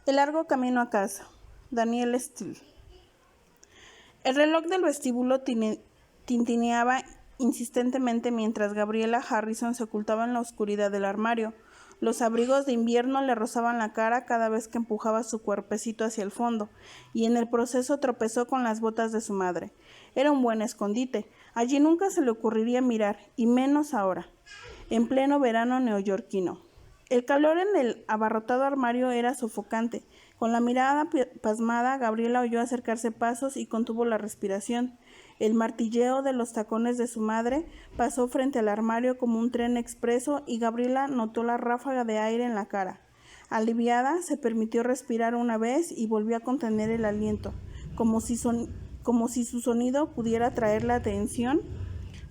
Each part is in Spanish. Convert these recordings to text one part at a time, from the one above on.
El largo camino a casa. Daniel Steele. El reloj del vestíbulo tintineaba insistentemente mientras Gabriela Harrison se ocultaba en la oscuridad del armario. Los abrigos de invierno le rozaban la cara cada vez que empujaba su cuerpecito hacia el fondo, y en el proceso tropezó con las botas de su madre. Era un buen escondite. Allí nunca se le ocurriría mirar, y menos ahora, en pleno verano neoyorquino. El calor en el abarrotado armario era sofocante. Con la mirada pasmada, Gabriela oyó acercarse pasos y contuvo la respiración. El martilleo de los tacones de su madre pasó frente al armario como un tren expreso y Gabriela notó la ráfaga de aire en la cara. Aliviada, se permitió respirar una vez y volvió a contener el aliento, como si su sonido pudiera atraer la atención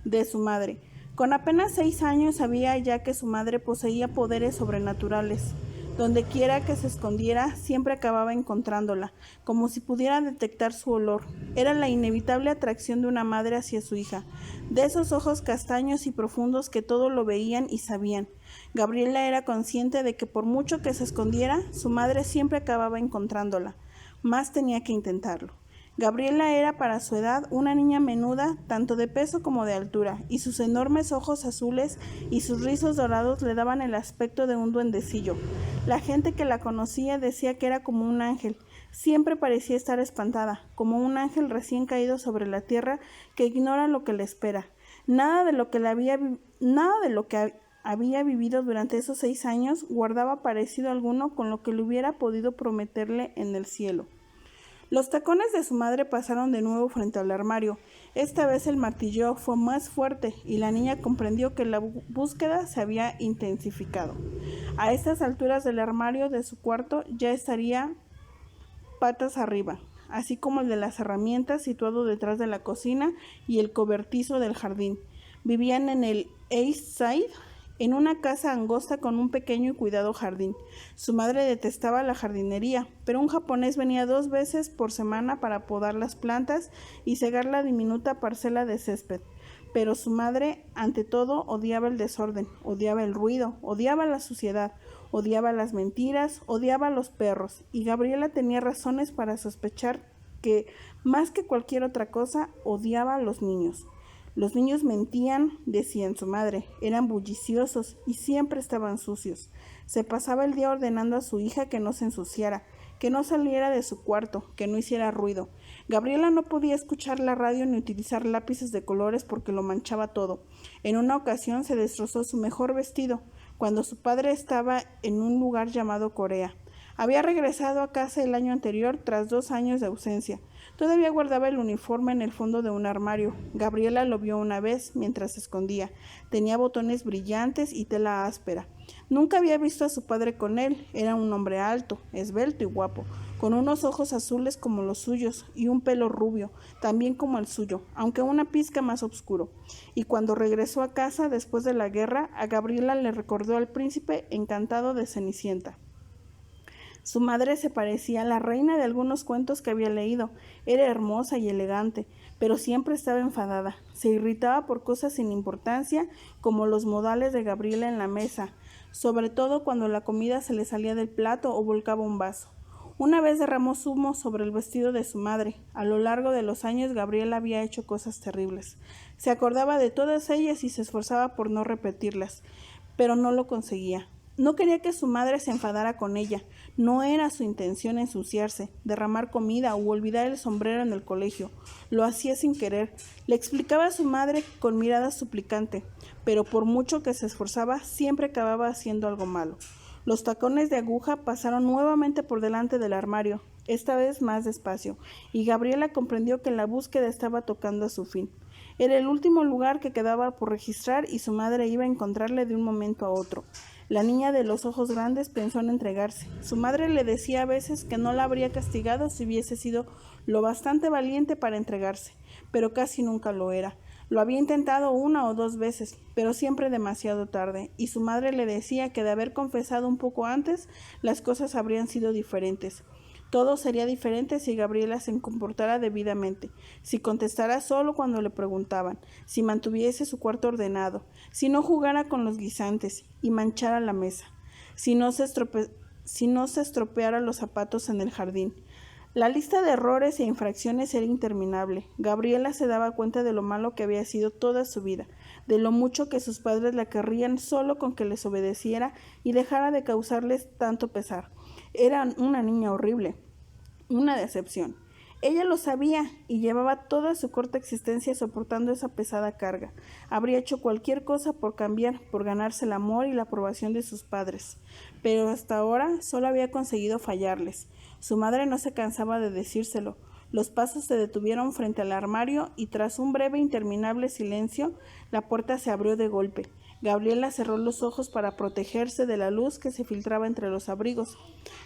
de su madre. Con apenas 6 años sabía ya que su madre poseía poderes sobrenaturales. Donde quiera que se escondiera, siempre acababa encontrándola, como si pudiera detectar su olor. Era la inevitable atracción de una madre hacia su hija, de esos ojos castaños y profundos que todo lo veían y sabían. Gabriela era consciente de que por mucho que se escondiera, su madre siempre acababa encontrándola. Más tenía que intentarlo. Gabriela era para su edad una niña menuda, tanto de peso como de altura, y sus enormes ojos azules y sus rizos dorados le daban el aspecto de un duendecillo. La gente que la conocía decía que era como un ángel. Siempre parecía estar espantada, como un ángel recién caído sobre la tierra que ignora lo que le espera. Nada de lo que había vivido durante esos 6 años guardaba parecido alguno con lo que le hubiera podido prometerle en el cielo. Los tacones de su madre pasaron de nuevo frente al armario. Esta vez el martilleo fue más fuerte y la niña comprendió que la búsqueda se había intensificado. A estas alturas del armario de su cuarto ya estaría patas arriba, así como el de las herramientas situado detrás de la cocina y el cobertizo del jardín. Vivían en el East Side, en una casa angosta con un pequeño y cuidado jardín. Su madre detestaba la jardinería, pero un japonés venía 2 veces por semana para podar las plantas y cegar la diminuta parcela de césped. Pero su madre, ante todo, odiaba el desorden, odiaba el ruido, odiaba la suciedad, odiaba las mentiras, odiaba a los perros, y Gabriela tenía razones para sospechar que, más que cualquier otra cosa, odiaba a los niños. Los niños mentían, decía su madre, eran bulliciosos y siempre estaban sucios. Se pasaba el día ordenando a su hija que no se ensuciara, que no saliera de su cuarto, que no hiciera ruido. Gabriela no podía escuchar la radio ni utilizar lápices de colores porque lo manchaba todo. En una ocasión se destrozó su mejor vestido, cuando su padre estaba en un lugar llamado Corea. Había regresado a casa el año anterior tras 2 años de ausencia. Todavía guardaba el uniforme en el fondo de un armario. Gabriela lo vio una vez mientras se escondía. Tenía botones brillantes y tela áspera. Nunca había visto a su padre con él. Era un hombre alto, esbelto y guapo, con unos ojos azules como los suyos y un pelo rubio, también como el suyo, aunque una pizca más oscuro. Y cuando regresó a casa después de la guerra, a Gabriela le recordó al príncipe encantado de Cenicienta. Su madre se parecía a la reina de algunos cuentos que había leído. Era hermosa y elegante, pero siempre estaba enfadada. Se irritaba por cosas sin importancia, como los modales de Gabriela en la mesa, sobre todo cuando la comida se le salía del plato o volcaba un vaso. Una vez derramó zumo sobre el vestido de su madre. A lo largo de los años Gabriela había hecho cosas terribles. Se acordaba de todas ellas y se esforzaba por no repetirlas, pero no lo conseguía. No quería que su madre se enfadara con ella. No era su intención ensuciarse, derramar comida o olvidar el sombrero en el colegio. Lo hacía sin querer. Le explicaba a su madre con mirada suplicante, pero por mucho que se esforzaba, siempre acababa haciendo algo malo. Los tacones de aguja pasaron nuevamente por delante del armario, esta vez más despacio, y Gabriela comprendió que la búsqueda estaba tocando a su fin. Era el último lugar que quedaba por registrar y su madre iba a encontrarle de un momento a otro. La niña de los ojos grandes pensó en entregarse. Su madre le decía a veces que no la habría castigado si hubiese sido lo bastante valiente para entregarse, pero casi nunca lo era. Lo había intentado 1 o 2 veces, pero siempre demasiado tarde, y su madre le decía que de haber confesado un poco antes, las cosas habrían sido diferentes. Todo sería diferente si Gabriela se comportara debidamente, si contestara solo cuando le preguntaban, si mantuviese su cuarto ordenado, si no jugara con los guisantes y manchara la mesa, si no se si no se estropearan los zapatos en el jardín. La lista de errores e infracciones era interminable. Gabriela se daba cuenta de lo malo que había sido toda su vida, de lo mucho que sus padres la querrían solo con que les obedeciera y dejara de causarles tanto pesar. Era una niña horrible, una decepción. Ella lo sabía y llevaba toda su corta existencia soportando esa pesada carga. Habría hecho cualquier cosa por cambiar, por ganarse el amor y la aprobación de sus padres, pero hasta ahora solo había conseguido fallarles. Su madre no se cansaba de decírselo. Los pasos se detuvieron frente al armario y tras un breve e interminable silencio, la puerta se abrió de golpe. Gabriela cerró los ojos para protegerse de la luz que se filtraba entre los abrigos.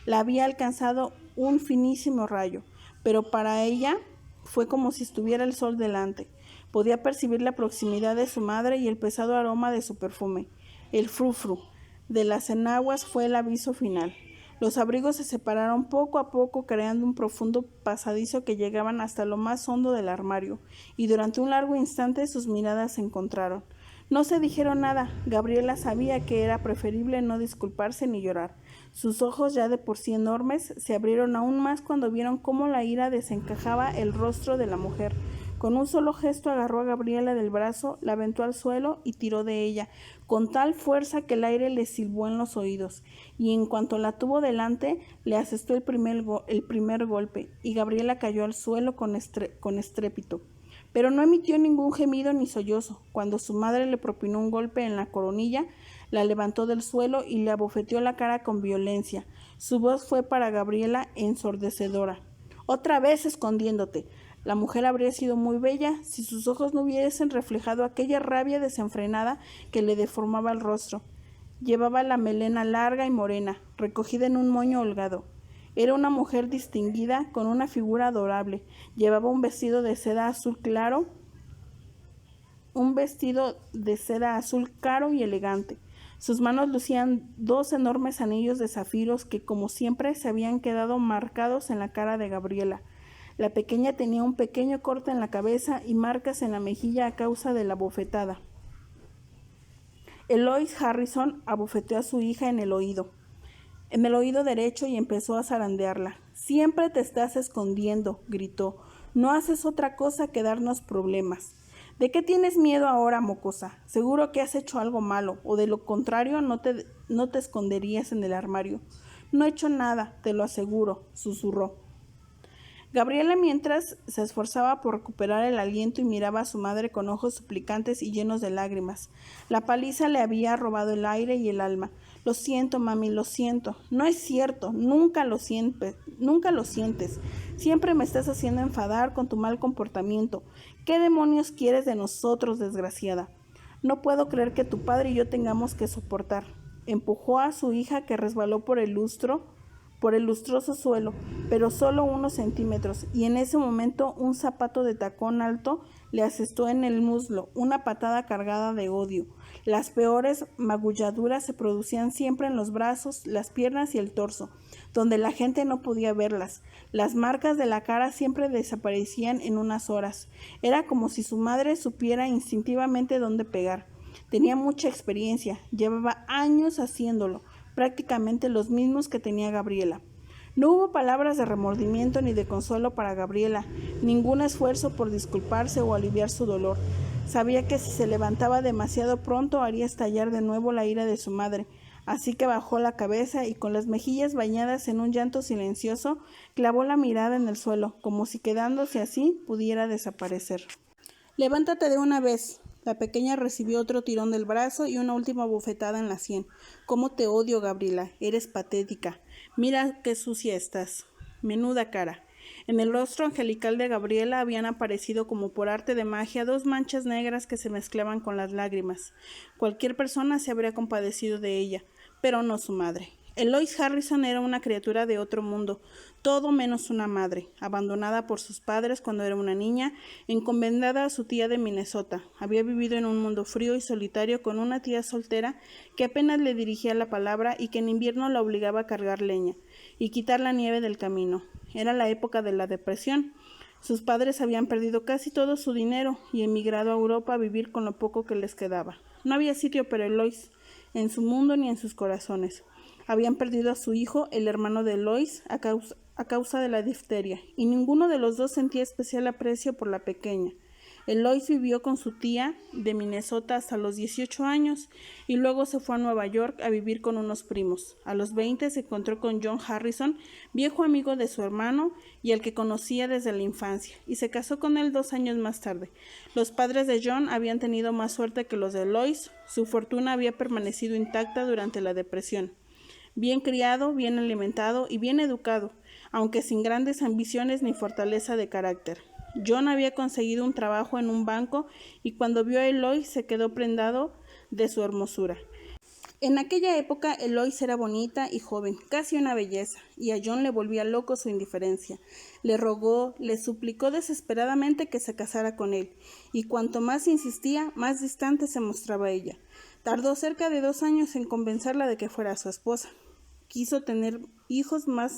La había alcanzado un finísimo rayo, pero para ella fue como si estuviera el sol delante. Podía percibir la proximidad de su madre y el pesado aroma de su perfume. El frufru de las enaguas fue el aviso final. Los abrigos se separaron poco a poco, creando un profundo pasadizo que llegaban hasta lo más hondo del armario, y durante un largo instante sus miradas se encontraron. No se dijeron nada. Gabriela sabía que era preferible no disculparse ni llorar. Sus ojos, ya de por sí enormes, se abrieron aún más cuando vieron cómo la ira desencajaba el rostro de la mujer. Con un solo gesto agarró a Gabriela del brazo, la aventó al suelo y tiró de ella, con tal fuerza que el aire le silbó en los oídos, y en cuanto la tuvo delante, le asestó el primer golpe, y Gabriela cayó al suelo con estrépito. Pero no emitió ningún gemido ni sollozo. Cuando su madre le propinó un golpe en la coronilla, la levantó del suelo y le abofeteó la cara con violencia. Su voz fue para Gabriela ensordecedora. «Otra vez escondiéndote». La mujer habría sido muy bella si sus ojos no hubiesen reflejado aquella rabia desenfrenada que le deformaba el rostro. Llevaba la melena larga y morena, recogida en un moño holgado. Era una mujer distinguida, con una figura adorable. Llevaba un vestido de seda azul claro y elegante. Sus manos lucían 2 enormes anillos de zafiros que, como siempre, se habían quedado marcados en la cara de Gabriela. La pequeña tenía un pequeño corte en la cabeza y marcas en la mejilla a causa de la bofetada. Eloise Harrison abofeteó a su hija en el oído derecho, y empezó a zarandearla. «Siempre te estás escondiendo», gritó. «No haces otra cosa que darnos problemas». «¿De qué tienes miedo ahora, mocosa? Seguro que has hecho algo malo, o de lo contrario no te esconderías en el armario». «No he hecho nada, te lo aseguro», susurró. Gabriela, mientras, se esforzaba por recuperar el aliento y miraba a su madre con ojos suplicantes y llenos de lágrimas. La paliza le había robado el aire y el alma. «Lo siento, mami, lo siento». «No es cierto, nunca lo sientes. Siempre me estás haciendo enfadar con tu mal comportamiento. ¿Qué demonios quieres de nosotros, desgraciada? No puedo creer que tu padre y yo tengamos que soportar». Empujó a su hija, que resbaló por el lustroso suelo, pero solo unos centímetros, y en ese momento un zapato de tacón alto le asestó en el muslo, una patada cargada de odio. Las peores magulladuras se producían siempre en los brazos, las piernas y el torso, donde la gente no podía verlas. Las marcas de la cara siempre desaparecían en unas horas. Era como si su madre supiera instintivamente dónde pegar. Tenía mucha experiencia, llevaba años haciéndolo, prácticamente los mismos que tenía Gabriela. No hubo palabras de remordimiento ni de consuelo para Gabriela, ningún esfuerzo por disculparse o aliviar su dolor. Sabía que si se levantaba demasiado pronto haría estallar de nuevo la ira de su madre, así que bajó la cabeza y, con las mejillas bañadas en un llanto silencioso, clavó la mirada en el suelo, como si quedándose así pudiera desaparecer. «Levántate de una vez». La pequeña recibió otro tirón del brazo y una última bofetada en la sien. «¿Cómo te odio, Gabriela? Eres patética. Mira qué sucia estás. Menuda cara». En el rostro angelical de Gabriela habían aparecido como por arte de magia 2 manchas negras que se mezclaban con las lágrimas. Cualquier persona se habría compadecido de ella, pero no su madre. Eloise Harrison era una criatura de otro mundo, todo menos una madre, abandonada por sus padres cuando era una niña, encomendada a su tía de Minnesota. Había vivido en un mundo frío y solitario con una tía soltera que apenas le dirigía la palabra y que en invierno la obligaba a cargar leña y quitar la nieve del camino. Era la época de la depresión. Sus padres habían perdido casi todo su dinero y emigrado a Europa a vivir con lo poco que les quedaba. No había sitio para Eloise en su mundo ni en sus corazones. Habían perdido a su hijo, el hermano de Lois, a causa de la difteria, y ninguno de los dos sentía especial aprecio por la pequeña. Lois vivió con su tía de Minnesota hasta los 18 años y luego se fue a Nueva York a vivir con unos primos. A los 20 se encontró con John Harrison, viejo amigo de su hermano y al que conocía desde la infancia, y se casó con él 2 años más tarde. Los padres de John habían tenido más suerte que los de Lois. Su fortuna había permanecido intacta durante la depresión. Bien criado, bien alimentado y bien educado, aunque sin grandes ambiciones ni fortaleza de carácter. John había conseguido un trabajo en un banco y cuando vio a Eloise se quedó prendado de su hermosura. En aquella época Eloise era bonita y joven, casi una belleza, y a John le volvía loco su indiferencia. Le rogó, le suplicó desesperadamente que se casara con él, y cuanto más insistía, más distante se mostraba ella. Tardó cerca de 2 años en convencerla de que fuera su esposa. Quiso tener hijos nada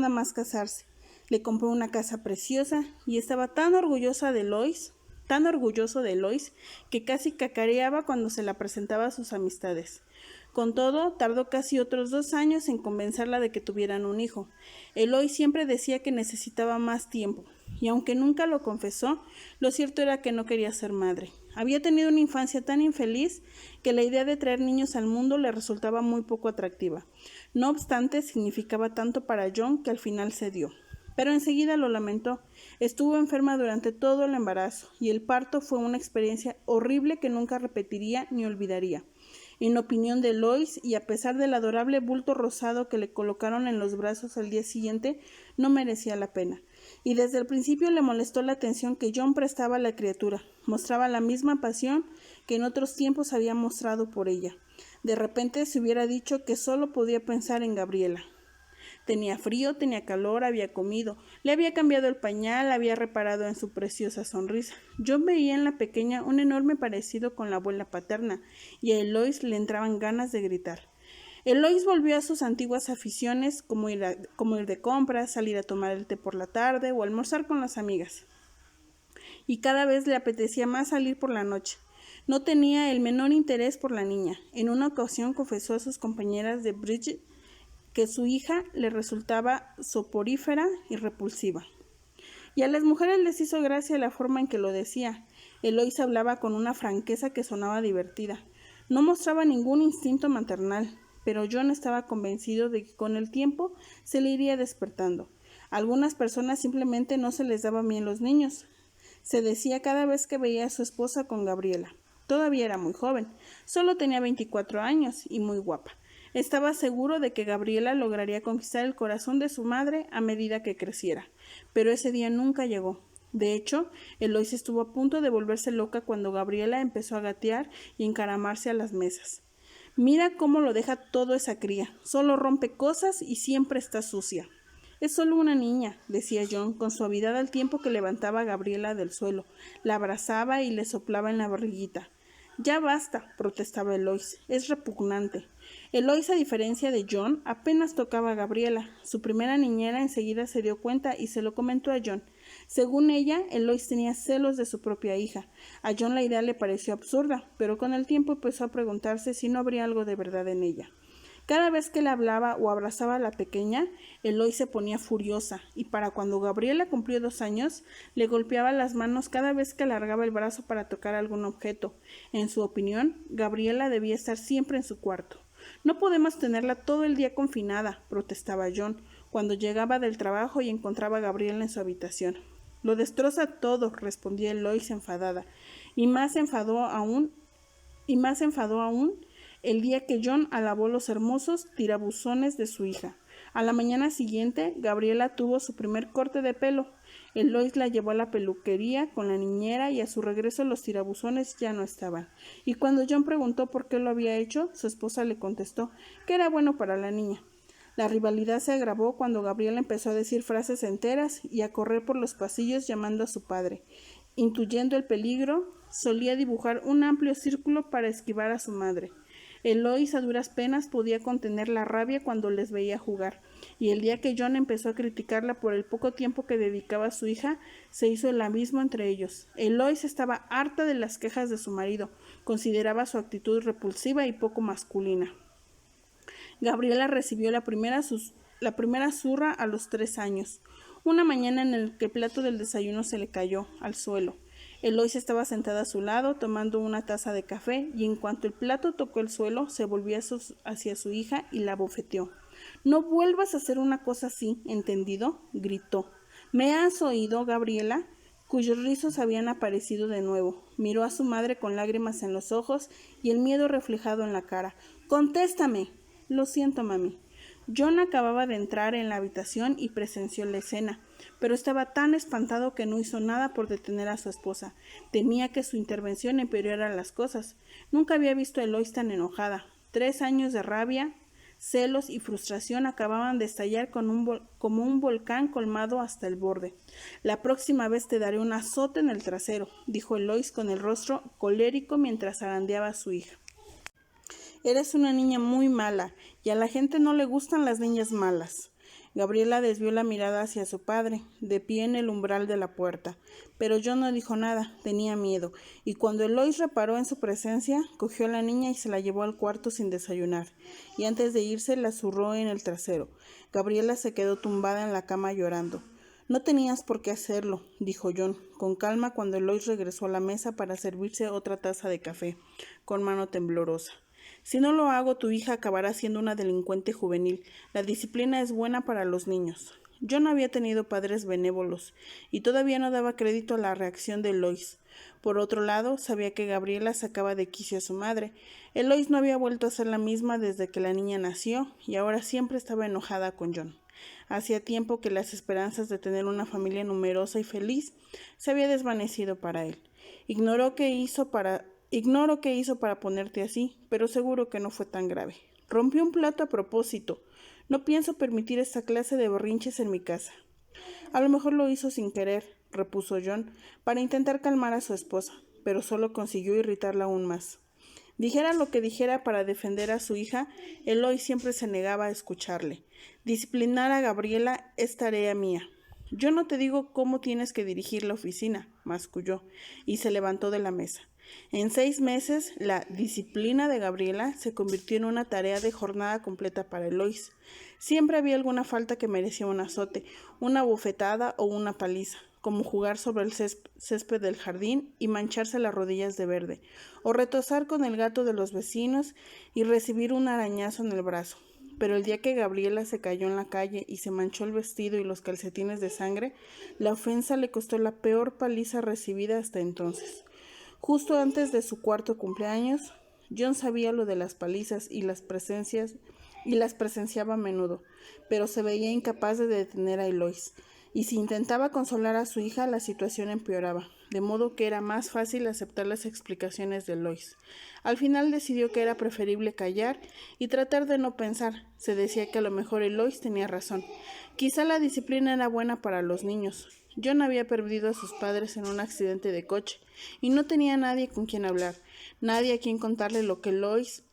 más casarse. Le compró una casa preciosa y estaba tan orgulloso de Lois, que casi cacareaba cuando se la presentaba a sus amistades. Con todo, tardó casi otros 2 años en convencerla de que tuvieran un hijo. Lois siempre decía que necesitaba más tiempo, y aunque nunca lo confesó, lo cierto era que no quería ser madre. Había tenido una infancia tan infeliz que la idea de traer niños al mundo le resultaba muy poco atractiva. No obstante, significaba tanto para John que al final cedió. Pero enseguida lo lamentó. Estuvo enferma durante todo el embarazo y el parto fue una experiencia horrible que nunca repetiría ni olvidaría. En opinión de Lois, y a pesar del adorable bulto rosado que le colocaron en los brazos al día siguiente, no merecía la pena. Y desde el principio le molestó la atención que John prestaba a la criatura. Mostraba la misma pasión que en otros tiempos había mostrado por ella. De repente se hubiera dicho que solo podía pensar en Gabriela. Tenía frío, tenía calor, había comido, le había cambiado el pañal, había reparado en su preciosa sonrisa. John veía en la pequeña un enorme parecido con la abuela paterna, y a Eloise le entraban ganas de gritar. Eloise volvió a sus antiguas aficiones, como ir de compras, salir a tomar el té por la tarde o almorzar con las amigas. Y cada vez le apetecía más salir por la noche. No tenía el menor interés por la niña. En una ocasión confesó a sus compañeras de bridge que su hija le resultaba soporífera y repulsiva. Y a las mujeres les hizo gracia la forma en que lo decía. Eloise hablaba con una franqueza que sonaba divertida. No mostraba ningún instinto maternal, pero John estaba convencido de que con el tiempo se le iría despertando. A algunas personas simplemente no se les daban bien los niños. Se decía cada vez que veía a su esposa con Gabriela. Todavía era muy joven, solo tenía 24 años y muy guapa. Estaba seguro de que Gabriela lograría conquistar el corazón de su madre a medida que creciera, pero ese día nunca llegó. De hecho, Eloise estuvo a punto de volverse loca cuando Gabriela empezó a gatear y encaramarse a las mesas. Mira cómo lo deja todo esa cría, solo rompe cosas y siempre está sucia. Es solo una niña, decía John, con suavidad al tiempo que levantaba a Gabriela del suelo, la abrazaba y le soplaba en la barriguita. Ya basta, protestaba Eloise, es repugnante. Eloise, a diferencia de John, apenas tocaba a Gabriela. Su primera niñera enseguida se dio cuenta y se lo comentó a John. Según ella, Eloise tenía celos de su propia hija. A John la idea le pareció absurda, pero con el tiempo empezó a preguntarse si no habría algo de verdad en ella. Cada vez que le hablaba o abrazaba a la pequeña, Eloise se ponía furiosa, y para cuando Gabriela cumplió 2 años, le golpeaba las manos cada vez que alargaba el brazo para tocar algún objeto. En su opinión, Gabriela debía estar siempre en su cuarto. No podemos tenerla todo el día confinada, protestaba John, cuando llegaba del trabajo y encontraba a Gabriela en su habitación. Lo destroza todo, respondía Eloise enfadada, y más enfadó aún el día que John alabó los hermosos tirabuzones de su hija. A la mañana siguiente, Gabriela tuvo su primer corte de pelo. Eloise la llevó a la peluquería con la niñera y a su regreso los tirabuzones ya no estaban. Y cuando John preguntó por qué lo había hecho, su esposa le contestó que era bueno para la niña. La rivalidad se agravó cuando Gabriela empezó a decir frases enteras y a correr por los pasillos llamando a su padre. Intuyendo el peligro, solía dibujar un amplio círculo para esquivar a su madre. Eloise a duras penas podía contener la rabia cuando les veía jugar, y el día que John empezó a criticarla por el poco tiempo que dedicaba a su hija, se hizo el abismo entre ellos. Eloise estaba harta de las quejas de su marido, consideraba su actitud repulsiva y poco masculina. Gabriela recibió la primera zurra a los 3 años, una mañana en el que el plato del desayuno se le cayó al suelo. Eloís estaba sentada a su lado tomando una taza de café y en cuanto el plato tocó el suelo se volvió hacia su hija y la bofeteó. «No vuelvas a hacer una cosa así, ¿entendido?», gritó. «¿Me has oído, Gabriela?», cuyos rizos habían aparecido de nuevo. Miró a su madre con lágrimas en los ojos y el miedo reflejado en la cara. «¡Contéstame!». «Lo siento, mami». John acababa de entrar en la habitación y presenció la escena, pero estaba tan espantado que no hizo nada por detener a su esposa. Temía que su intervención empeorara las cosas. Nunca había visto a Eloís tan enojada. 3 años de rabia, celos y frustración acababan de estallar como un volcán colmado hasta el borde. «La próxima vez te daré un azote en el trasero», dijo Eloís con el rostro colérico mientras zarandeaba a su hija. «Eres una niña muy mala, y a la gente no le gustan las niñas malas». Gabriela desvió la mirada hacia su padre, de pie en el umbral de la puerta, pero John no dijo nada, tenía miedo, y cuando Eloís reparó en su presencia, cogió a la niña y se la llevó al cuarto sin desayunar, y antes de irse la zurró en el trasero. Gabriela se quedó tumbada en la cama llorando. «No tenías por qué hacerlo», dijo John, con calma cuando Eloís regresó a la mesa para servirse otra taza de café, con mano temblorosa. «Si no lo hago, tu hija acabará siendo una delincuente juvenil. La disciplina es buena para los niños». John había tenido padres benévolos, y todavía no daba crédito a la reacción de Eloís. Por otro lado, sabía que Gabriela sacaba de quicio a su madre. Eloís no había vuelto a ser la misma desde que la niña nació, y ahora siempre estaba enojada con John. Hacía tiempo que las esperanzas de tener una familia numerosa y feliz se había desvanecido para él. Ignoro qué hizo para ponerte así, pero seguro que no fue tan grave. Rompió un plato a propósito. No pienso permitir esta clase de berrinches en mi casa». «A lo mejor lo hizo sin querer», repuso John, para intentar calmar a su esposa, pero solo consiguió irritarla aún más. Dijera lo que dijera para defender a su hija, Eloís siempre se negaba a escucharle. «Disciplinar a Gabriela es tarea mía». «Yo no te digo cómo tienes que dirigir la oficina», masculló, y se levantó de la mesa. En 6 meses, la disciplina de Gabriela se convirtió en una tarea de jornada completa para Eloís. Siempre había alguna falta que merecía un azote, una bofetada o una paliza, como jugar sobre el césped del jardín y mancharse las rodillas de verde, o retozar con el gato de los vecinos y recibir un arañazo en el brazo. Pero el día que Gabriela se cayó en la calle y se manchó el vestido y los calcetines de sangre, la ofensa le costó la peor paliza recibida hasta entonces. Justo antes de su 4º cumpleaños, John sabía lo de las palizas y las presenciaba a menudo, pero se veía incapaz de detener a Eloís, y si intentaba consolar a su hija, la situación empeoraba, de modo que era más fácil aceptar las explicaciones de Eloís. Al final decidió que era preferible callar y tratar de no pensar. Se decía que a lo mejor Eloís tenía razón. Quizá la disciplina era buena para los niños. John había perdido a sus padres en un accidente de coche y no tenía nadie con quien hablar, nadie a quien contarle lo que Eloís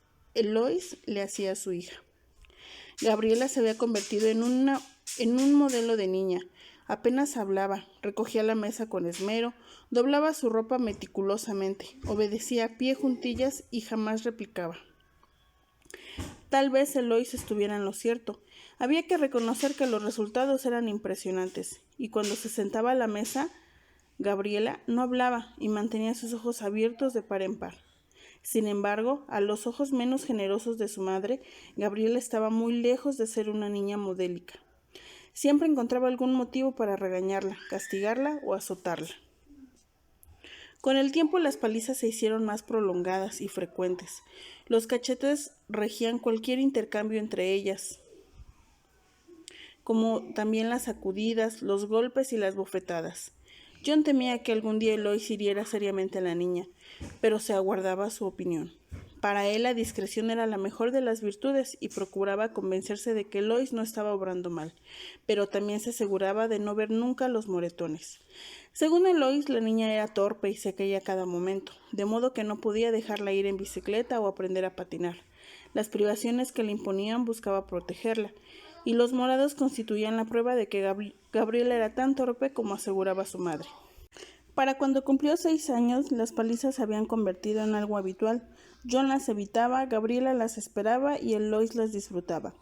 le hacía a su hija. Gabriela se había convertido en un modelo de niña. Apenas hablaba, recogía la mesa con esmero, doblaba su ropa meticulosamente, obedecía a pie juntillas y jamás replicaba. Tal vez Eloís estuviera en lo cierto. Había que reconocer que los resultados eran impresionantes, y cuando se sentaba a la mesa, Gabriela no hablaba y mantenía sus ojos abiertos de par en par. Sin embargo, a los ojos menos generosos de su madre, Gabriela estaba muy lejos de ser una niña modélica. Siempre encontraba algún motivo para regañarla, castigarla o azotarla. Con el tiempo las palizas se hicieron más prolongadas y frecuentes. Los cachetes regían cualquier intercambio entre ellas, como también las sacudidas, los golpes y las bofetadas. John temía que algún día Eloís hiriera seriamente a la niña, pero se aguardaba su opinión. Para él la discreción era la mejor de las virtudes y procuraba convencerse de que Eloís no estaba obrando mal, pero también se aseguraba de no ver nunca los moretones. Según Eloís, la niña era torpe y se caía a cada momento, de modo que no podía dejarla ir en bicicleta o aprender a patinar. Las privaciones que le imponían buscaba protegerla, y los morados constituían la prueba de que Gabriela era tan torpe como aseguraba su madre. Para cuando cumplió 6 años, las palizas se habían convertido en algo habitual. John las evitaba, Gabriela las esperaba y Eloise las disfrutaba.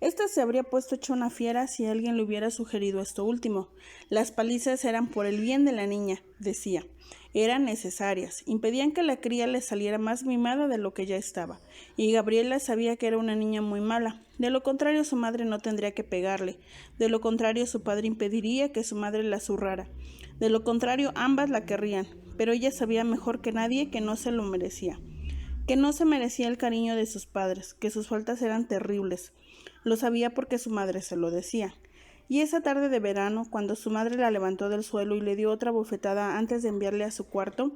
Esta se habría puesto hecha una fiera si alguien le hubiera sugerido esto último. Las palizas eran por el bien de la niña, decía. Eran necesarias, impedían que la cría le saliera más mimada de lo que ya estaba, y Gabriela sabía que era una niña muy mala. De lo contrario, su madre no tendría que pegarle. De lo contrario, su padre impediría que su madre la zurrara. De lo contrario, ambas la querrían, pero ella sabía mejor que nadie que no se lo merecía, que no se merecía el cariño de sus padres, que sus faltas eran terribles. Lo sabía porque su madre se lo decía. Y esa tarde de verano, cuando su madre la levantó del suelo y le dio otra bofetada antes de enviarle a su cuarto,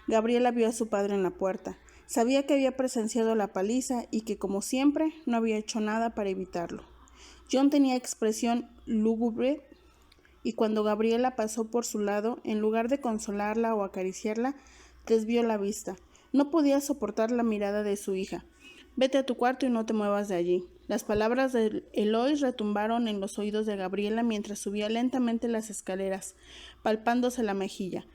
Gabriela vio a su padre en la puerta. Sabía que había presenciado la paliza y que, como siempre, no había hecho nada para evitarlo. John tenía expresión lúgubre y cuando Gabriela pasó por su lado, en lugar de consolarla o acariciarla, desvió la vista. No podía soportar la mirada de su hija. «Vete a tu cuarto y no te muevas de allí». Las palabras de Eloise retumbaron en los oídos de Gabriela mientras subía lentamente las escaleras, palpándose la mejilla.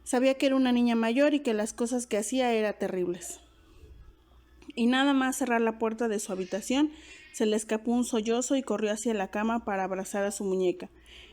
Sabía que era una niña mayor y que las cosas que hacía eran terribles. Y nada más cerrar la puerta de su habitación, se le escapó un sollozo y corrió hacia la cama para abrazar a su muñeca.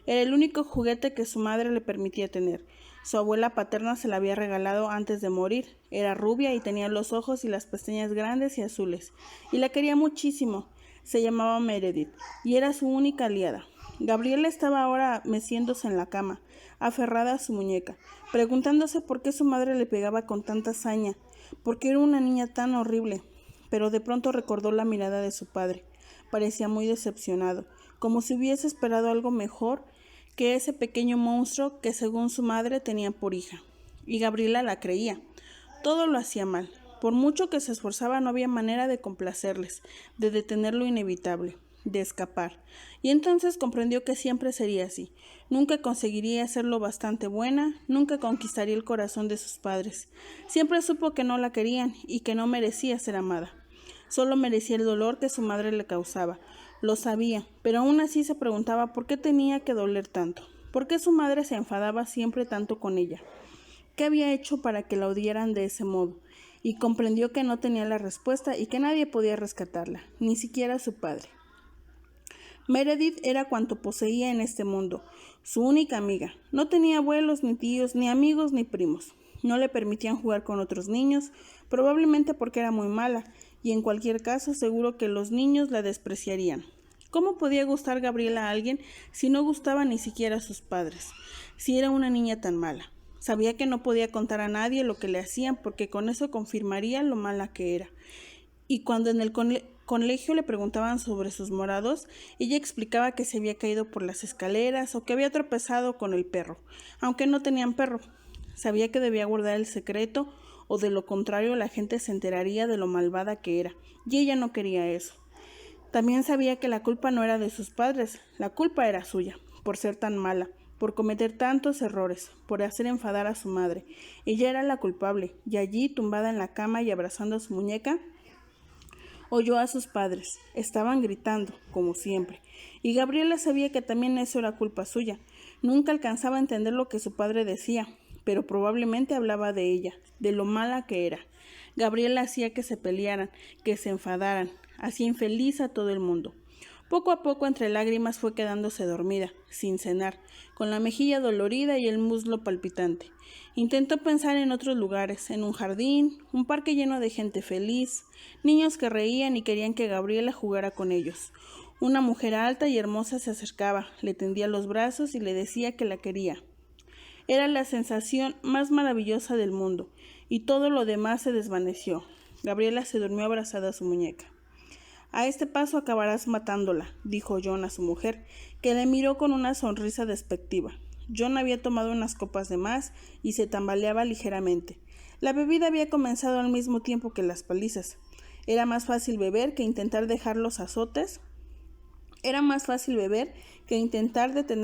Era el único juguete que su madre le permitía tener. Su abuela paterna se la había regalado antes de morir. Era rubia y tenía los ojos y las pestañas grandes y azules. Y la quería muchísimo. Se llamaba Meredith y era su única aliada. Gabriela estaba ahora meciéndose en la cama, aferrada a su muñeca, preguntándose por qué su madre le pegaba con tanta saña, por qué era una niña tan horrible. Pero de pronto recordó la mirada de su padre. Parecía muy decepcionado, como si hubiese esperado algo mejor que ese pequeño monstruo que según su madre tenía por hija. Y Gabriela la creía. Todo lo hacía mal. Por mucho que se esforzaba no había manera de complacerles, de detener lo inevitable, de escapar. Y entonces comprendió que siempre sería así. Nunca conseguiría ser lo bastante buena, nunca conquistaría el corazón de sus padres. Siempre supo que no la querían y que no merecía ser amada. Solo merecía el dolor que su madre le causaba. Lo sabía, pero aún así se preguntaba por qué tenía que doler tanto. ¿Por qué su madre se enfadaba siempre tanto con ella? ¿Qué había hecho para que la odiaran de ese modo? Y comprendió que no tenía la respuesta y que nadie podía rescatarla, ni siquiera su padre. Meredith era cuanto poseía en este mundo, su única amiga. No tenía abuelos, ni tíos, ni amigos, ni primos. No le permitían jugar con otros niños, probablemente porque era muy mala, y en cualquier caso seguro que los niños la despreciarían. ¿Cómo podía gustar Gabriela a alguien si no gustaba ni siquiera a sus padres? Si era una niña tan mala. Sabía que no podía contar a nadie lo que le hacían porque con eso confirmaría lo mala que era. Y cuando en el colegio le preguntaban sobre sus morados, ella explicaba que se había caído por las escaleras o que había tropezado con el perro, aunque no tenían perro. Sabía que debía guardar el secreto o de lo contrario la gente se enteraría de lo malvada que era, y ella no quería eso. También sabía que la culpa no era de sus padres, la culpa era suya, por ser tan mala, por cometer tantos errores, por hacer enfadar a su madre. Ella era la culpable, y allí, tumbada en la cama y abrazando a su muñeca, oyó a sus padres. Estaban gritando, como siempre, y Gabriela sabía que también eso era culpa suya. Nunca alcanzaba a entender lo que su padre decía, pero probablemente hablaba de ella, de lo mala que era. Gabriela hacía que se pelearan, que se enfadaran, hacía infeliz a todo el mundo. Poco a poco, entre lágrimas, fue quedándose dormida, sin cenar, con la mejilla dolorida y el muslo palpitante. Intentó pensar en otros lugares, en un jardín, un parque lleno de gente feliz, niños que reían y querían que Gabriela jugara con ellos. Una mujer alta y hermosa se acercaba, le tendía los brazos y le decía que la quería. Era la sensación más maravillosa del mundo, y todo lo demás se desvaneció. Gabriela se durmió abrazada a su muñeca. «A este paso acabarás matándola», dijo John a su mujer, que le miró con una sonrisa despectiva. John había tomado unas copas de más y se tambaleaba ligeramente. La bebida había comenzado al mismo tiempo que las palizas. Era más fácil beber que intentar detener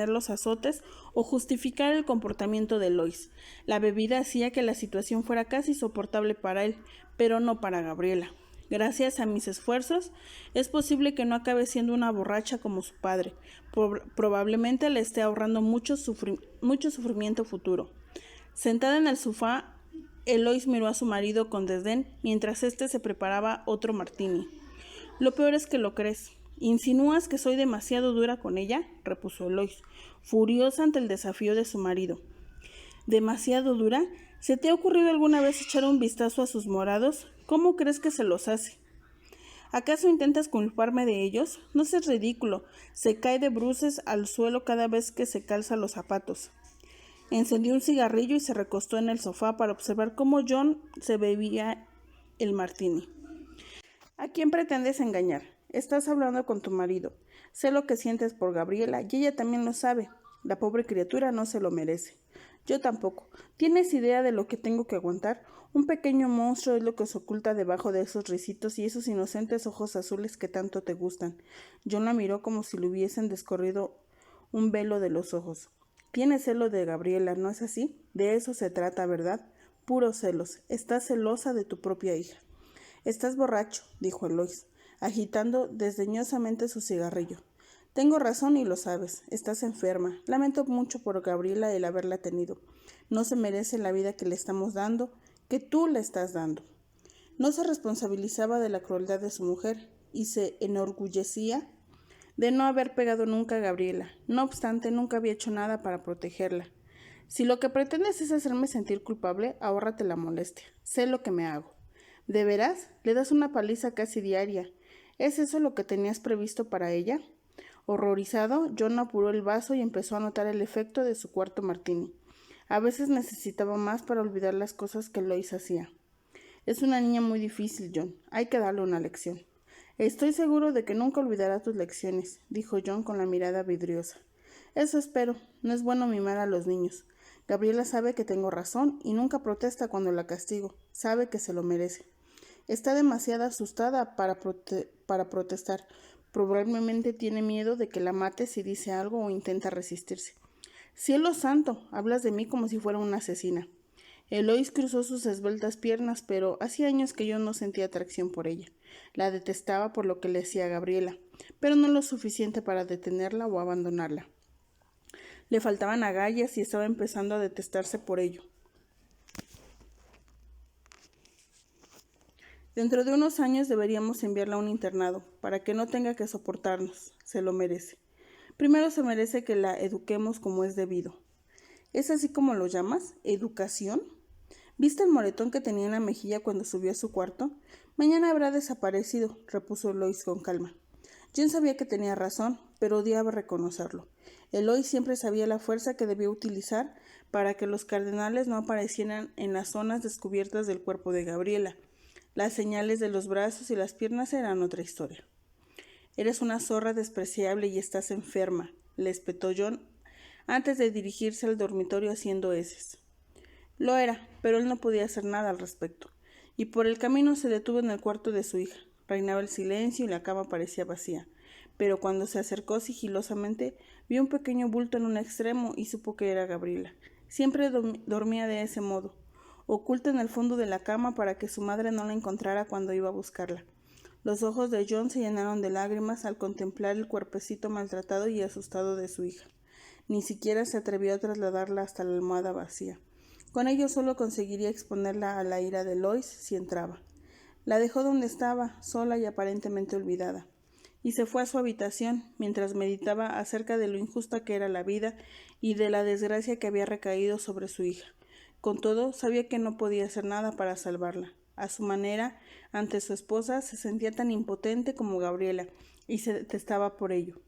los azotes o justificar el comportamiento de Lois. La bebida hacía que la situación fuera casi soportable para él, pero no para Gabriela. Gracias a mis esfuerzos, es posible que no acabe siendo una borracha como su padre. Probablemente le esté ahorrando mucho sufrimiento futuro. Sentada en el sofá, Eloise miró a su marido con desdén mientras éste se preparaba otro martini. Lo peor es que lo crees. ¿Insinúas que soy demasiado dura con ella?, repuso Eloise, furiosa ante el desafío de su marido. ¿Demasiado dura? ¿Se te ha ocurrido alguna vez echar un vistazo a sus morados? ¿Cómo crees que se los hace? ¿Acaso intentas culparme de ellos? No seas ridículo. Se cae de bruces al suelo cada vez que se calza los zapatos. Encendió un cigarrillo y se recostó en el sofá para observar cómo John se bebía el martini. ¿A quién pretendes engañar? Estás hablando con tu marido. Sé lo que sientes por Gabriela y ella también lo sabe. La pobre criatura no se lo merece. Yo tampoco. ¿Tienes idea de lo que tengo que aguantar? Un pequeño monstruo es lo que se oculta debajo de esos risitos y esos inocentes ojos azules que tanto te gustan. John la miró como si le hubiesen descorrido un velo de los ojos. Tienes celo de Gabriela, ¿no es así? De eso se trata, ¿verdad? Puros celos. Estás celosa de tu propia hija. Estás borracho, dijo Eloise, agitando desdeñosamente su cigarrillo. Tengo razón y lo sabes. Estás enferma. Lamento mucho por Gabriela el haberla tenido. No se merece la vida que le estamos dando, que tú le estás dando. No se responsabilizaba de la crueldad de su mujer y se enorgullecía de no haber pegado nunca a Gabriela. No obstante, nunca había hecho nada para protegerla. Si lo que pretendes es hacerme sentir culpable, ahórrate la molestia. Sé lo que me hago. ¿De veras? Le das una paliza casi diaria. ¿Es eso lo que tenías previsto para ella? Horrorizado, John apuró el vaso y empezó a notar el efecto de su cuarto martini. A veces necesitaba más para olvidar las cosas que Eloise hacía. Es una niña muy difícil, John. Hay que darle una lección. Estoy seguro de que nunca olvidará tus lecciones, dijo John con la mirada vidriosa. Eso espero. No es bueno mimar a los niños. Gabriela sabe que tengo razón y nunca protesta cuando la castigo. Sabe que se lo merece. Está demasiado asustada para protestar. Probablemente tiene miedo de que la mate si dice algo o intenta resistirse. Cielo santo, hablas de mí como si fuera una asesina. Eloise cruzó sus esbeltas piernas, pero hacía años que yo no sentía atracción por ella. La detestaba por lo que le hacía a Gabriela, pero no lo suficiente para detenerla o abandonarla. Le faltaban agallas y estaba empezando a detestarse por ello. Dentro de unos años deberíamos enviarla a un internado, para que no tenga que soportarnos. Se lo merece. Primero se merece que la eduquemos como es debido. ¿Es así como lo llamas? ¿Educación? ¿Viste el moretón que tenía en la mejilla cuando subió a su cuarto? Mañana habrá desaparecido, repuso Eloise con calma. John sabía que tenía razón, pero odiaba reconocerlo. Eloise siempre sabía la fuerza que debía utilizar para que los cardenales no aparecieran en las zonas descubiertas del cuerpo de Gabriela. Las señales de los brazos y las piernas eran otra historia. Eres una zorra despreciable y estás enferma, le espetó John antes de dirigirse al dormitorio haciendo heces. Lo era, pero él no podía hacer nada al respecto, y por el camino se detuvo en el cuarto de su hija. Reinaba el silencio y la cama parecía vacía, pero cuando se acercó sigilosamente, vio un pequeño bulto en un extremo y supo que era Gabriela. Siempre dormía de ese modo, oculta en el fondo de la cama para que su madre no la encontrara cuando iba a buscarla. Los ojos de John se llenaron de lágrimas al contemplar el cuerpecito maltratado y asustado de su hija. Ni siquiera se atrevió a trasladarla hasta la almohada vacía. Con ello solo conseguiría exponerla a la ira de Eloise si entraba. La dejó donde estaba, sola y aparentemente olvidada, y se fue a su habitación mientras meditaba acerca de lo injusta que era la vida y de la desgracia que había recaído sobre su hija. Con todo, sabía que no podía hacer nada para salvarla. A su manera, ante su esposa, se sentía tan impotente como Gabriela, y se detestaba por ello.